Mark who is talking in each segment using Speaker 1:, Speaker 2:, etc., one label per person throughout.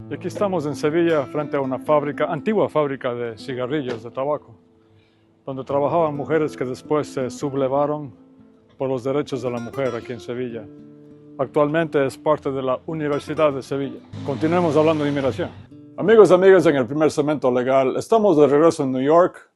Speaker 1: Y aquí estamos en Sevilla frente a una fábrica, antigua fábrica de cigarrillos de tabaco, donde trabajaban mujeres que después se sublevaron por los derechos de la mujer aquí en Sevilla. Actualmente es parte de la Universidad de Sevilla. Continuemos hablando de inmigración. Amigos y amigas, en el primer segmento legal, estamos de regreso en New York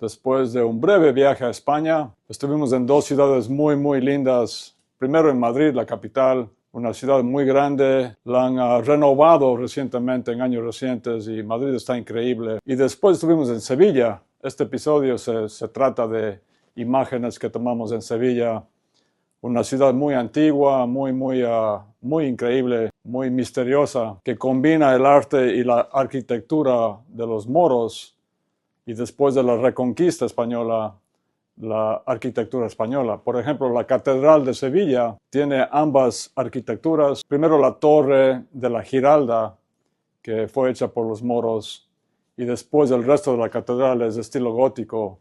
Speaker 1: después de un breve viaje a España. Estuvimos en dos ciudades muy lindas. Primero en Madrid, la capital, una ciudad muy grande. La han renovado recientemente, en años recientes, y Madrid está increíble. Y después estuvimos en Sevilla. Este episodio se trata de imágenes que tomamos en Sevilla. Una ciudad muy antigua, muy increíble, muy misteriosa, que combina el arte y la arquitectura de los moros y después de la Reconquista española, la arquitectura española. Por ejemplo, la Catedral de Sevilla tiene ambas arquitecturas. Primero la Torre de la Giralda, que fue hecha por los moros, y después el resto de la catedral es de estilo gótico,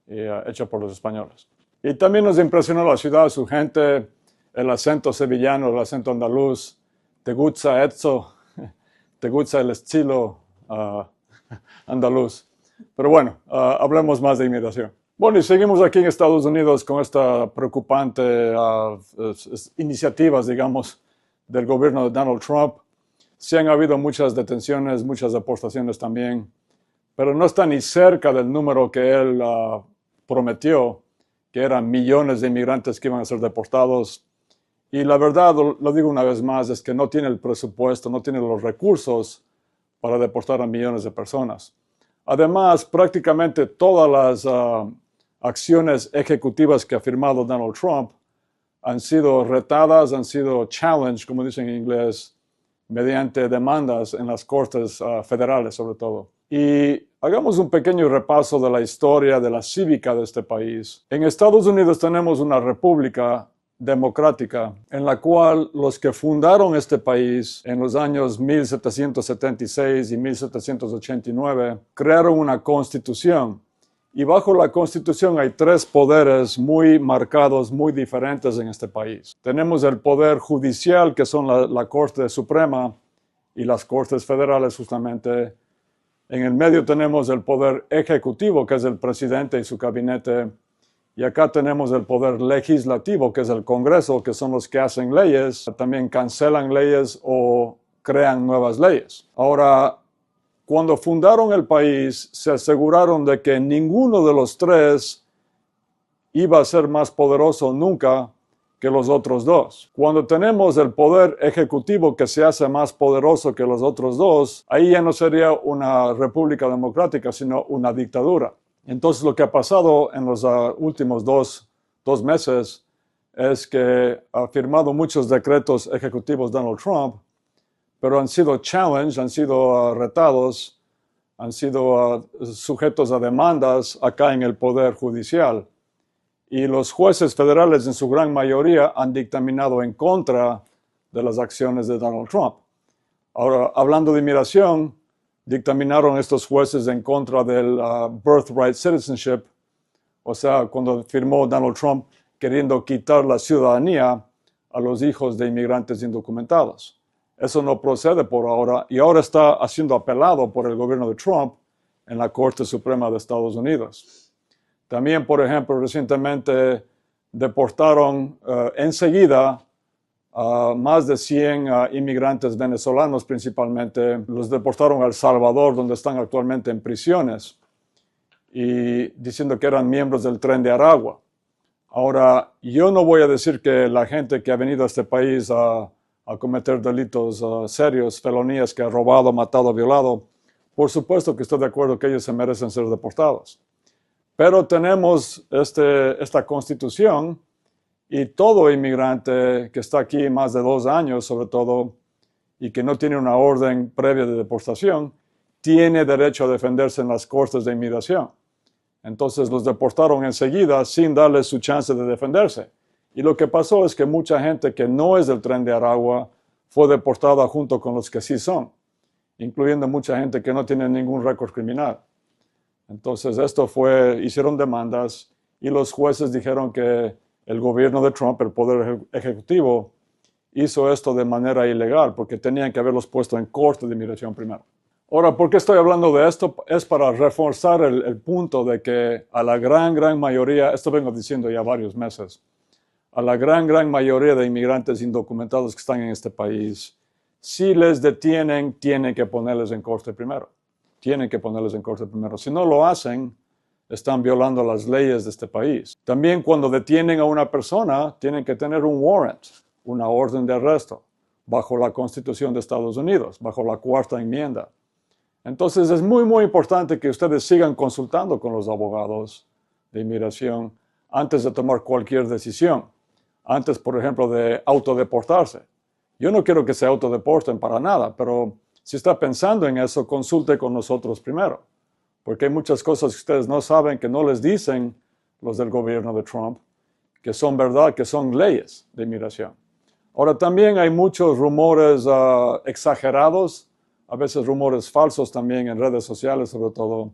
Speaker 1: hecha por los españoles. Y también nos impresionó la ciudad, su gente, el acento sevillano, el acento andaluz. Te gusta eso, te gusta el estilo andaluz. Pero bueno, hablemos más de inmigración. Bueno, y seguimos aquí en Estados Unidos con esta preocupante iniciativas, digamos, del gobierno de Donald Trump. Sí han habido muchas detenciones, muchas deportaciones también, pero no está ni cerca del número que él prometió, que eran millones de inmigrantes que iban a ser deportados. Y la verdad, lo digo una vez más, es que no tiene el presupuesto, no tiene los recursos para deportar a millones de personas. Además, prácticamente todas las acciones ejecutivas que ha firmado Donald Trump han sido retadas, han sido challenged, como dicen en inglés, mediante demandas en las cortes federales sobre todo. Y hagamos un pequeño repaso de la historia de la cívica de este país. En Estados Unidos tenemos una república democrática en la cual los que fundaron este país en los años 1776 y 1789 crearon una constitución. Y bajo la Constitución hay tres poderes muy marcados, muy diferentes en este país. Tenemos el poder judicial, que son la Corte Suprema y las Cortes Federales justamente. En el medio tenemos el poder ejecutivo, que es el presidente y su gabinete. Y acá tenemos el poder legislativo, que es el Congreso, que son los que hacen leyes. También cancelan leyes o crean nuevas leyes. Ahora, cuando fundaron el país, se aseguraron de que ninguno de los tres iba a ser más poderoso nunca que los otros dos. Cuando tenemos el poder ejecutivo que se hace más poderoso que los otros dos, ahí ya no sería una república democrática, sino una dictadura. Entonces lo que ha pasado en los últimos dos meses es que ha firmado muchos decretos ejecutivos Donald Trump, pero han sido challenged, han sido retados, han sido sujetos a demandas acá en el Poder Judicial. Y los jueces federales en su gran mayoría han dictaminado en contra de las acciones de Donald Trump. Ahora, hablando de inmigración, dictaminaron estos jueces en contra del birthright citizenship, o sea, cuando firmó Donald Trump queriendo quitar la ciudadanía a los hijos de inmigrantes indocumentados. Eso no procede por ahora y ahora está siendo apelado por el gobierno de Trump en la Corte Suprema de Estados Unidos. También, por ejemplo, recientemente deportaron enseguida a más de 100 inmigrantes venezolanos principalmente. Los deportaron a El Salvador, donde están actualmente en prisiones, y diciendo que eran miembros del Tren de Aragua. Ahora, yo no voy a decir que la gente que ha venido a este país a cometer delitos serios, felonías, que ha robado, matado, violado, por supuesto que estoy de acuerdo que ellos se merecen ser deportados. Pero tenemos esta constitución y todo inmigrante que está aquí más de 2 años, sobre todo, y que no tiene una orden previa de deportación, tiene derecho a defenderse en las cortes de inmigración. Entonces los deportaron enseguida sin darles su chance de defenderse. Y lo que pasó es que mucha gente que no es del Tren de Aragua fue deportada junto con los que sí son, incluyendo mucha gente que no tiene ningún récord criminal. Entonces hicieron demandas y los jueces dijeron que el gobierno de Trump, el poder ejecutivo, hizo esto de manera ilegal, porque tenían que haberlos puesto en corte de inmigración primero. Ahora, ¿por qué estoy hablando de esto? Es para reforzar el punto de que a la gran mayoría, esto vengo diciendo ya varios meses, a la gran mayoría de inmigrantes indocumentados que están en este país, si les detienen, tienen que ponerles en corte primero. Tienen que ponerles en corte primero. Si no lo hacen, están violando las leyes de este país. También cuando detienen a una persona, tienen que tener un warrant, una orden de arresto, bajo la Constitución de Estados Unidos, bajo la Cuarta Enmienda. Entonces es muy importante que ustedes sigan consultando con los abogados de inmigración antes de tomar cualquier decisión. Antes, por ejemplo, de autodeportarse. Yo no quiero que se autodeporten para nada, pero si está pensando en eso, consulte con nosotros primero. Porque hay muchas cosas que ustedes no saben, que no les dicen los del gobierno de Trump, que son verdad, que son leyes de inmigración. Ahora, también hay muchos rumores exagerados, a veces rumores falsos también en redes sociales sobre todo.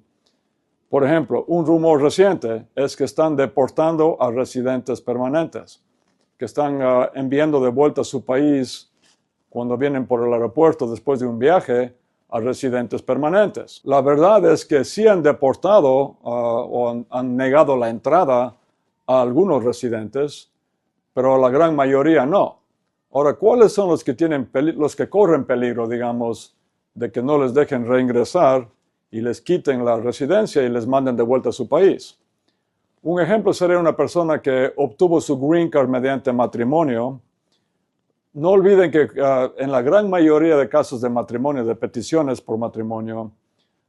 Speaker 1: Por ejemplo, un rumor reciente es que están deportando a residentes permanentes, que están enviando de vuelta a su país cuando vienen por el aeropuerto después de un viaje a residentes permanentes. La verdad es que sí han deportado o han negado la entrada a algunos residentes, pero a la gran mayoría no. Ahora, ¿cuáles son los que corren peligro, digamos, de que no les dejen reingresar y les quiten la residencia y les manden de vuelta a su país? Un ejemplo sería una persona que obtuvo su green card mediante matrimonio. No olviden que en la gran mayoría de casos de matrimonio, de peticiones por matrimonio,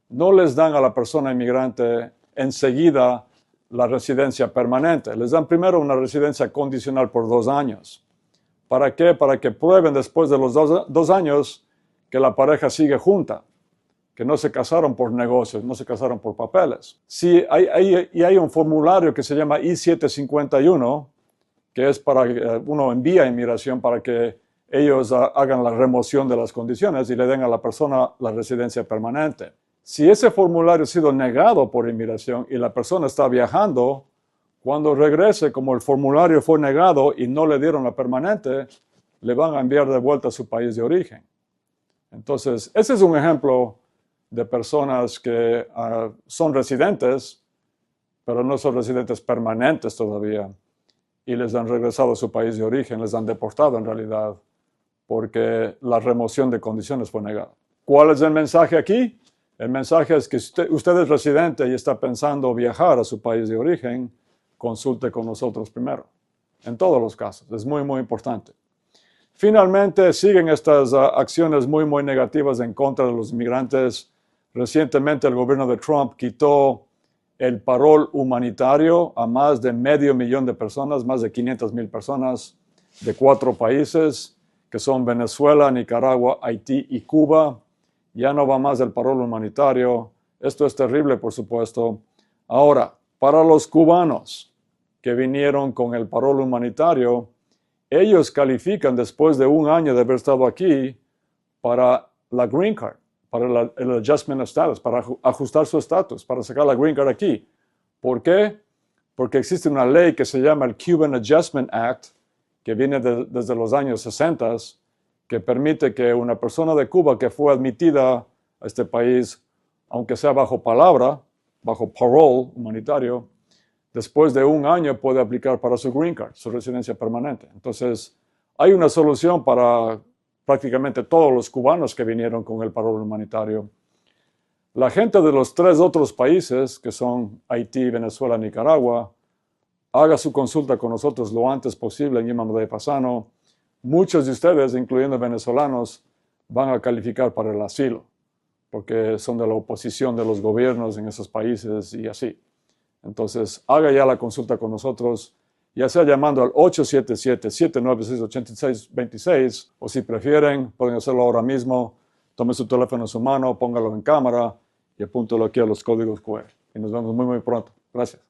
Speaker 1: no les dan a la persona inmigrante enseguida la residencia permanente. Les dan primero una residencia condicional por 2 años. ¿Para qué? Para que prueben después de los 2 años que la pareja sigue junta, que no se casaron por negocios, no se casaron por papeles. Sí, hay un formulario que se llama I-751, que es para uno envía a inmigración para que ellos hagan la remoción de las condiciones y le den a la persona la residencia permanente. Si ese formulario ha sido negado por inmigración y la persona está viajando, cuando regrese, como el formulario fue negado y no le dieron la permanente, le van a enviar de vuelta a su país de origen. Entonces, ese es un ejemplo de personas que son residentes, pero no son residentes permanentes todavía, y les han regresado a su país de origen, les han deportado en realidad, porque la remoción de condiciones fue negada. ¿Cuál es el mensaje aquí? El mensaje es que si usted es residente y está pensando viajar a su país de origen, consulte con nosotros primero, en todos los casos. Es muy importante. Finalmente, siguen estas acciones muy negativas en contra de los inmigrantes. Recientemente, el gobierno de Trump quitó el parol humanitario a más de 500,000 de personas, más de 500,000 personas de 4 países, que son Venezuela, Nicaragua, Haití y Cuba. Ya no va más el parol humanitario. Esto es terrible, por supuesto. Ahora, para los cubanos que vinieron con el parol humanitario, ellos califican después de 1 año de haber estado aquí para la green card, para el adjustment of status, para ajustar su estatus, para sacar la green card aquí. ¿Por qué? Porque existe una ley que se llama el Cuban Adjustment Act, que viene desde los años 60, que permite que una persona de Cuba que fue admitida a este país, aunque sea bajo palabra, bajo parole humanitario, después de 1 año puede aplicar para su green card, su residencia permanente. Entonces, hay una solución para prácticamente todos los cubanos que vinieron con el parol humanitario. La gente de los 3 otros países, que son Haití, Venezuela, Nicaragua, haga su consulta con nosotros lo antes posible en Imam de Pasano. Muchos de ustedes, incluyendo venezolanos, van a calificar para el asilo, porque son de la oposición de los gobiernos en esos países y así. Entonces, haga ya la consulta con nosotros, ya sea llamando al 877-796-8626, o si prefieren, pueden hacerlo ahora mismo. Tome su teléfono en su mano, póngalo en cámara y apúntelo aquí a los códigos QR. Y nos vemos muy pronto. Gracias.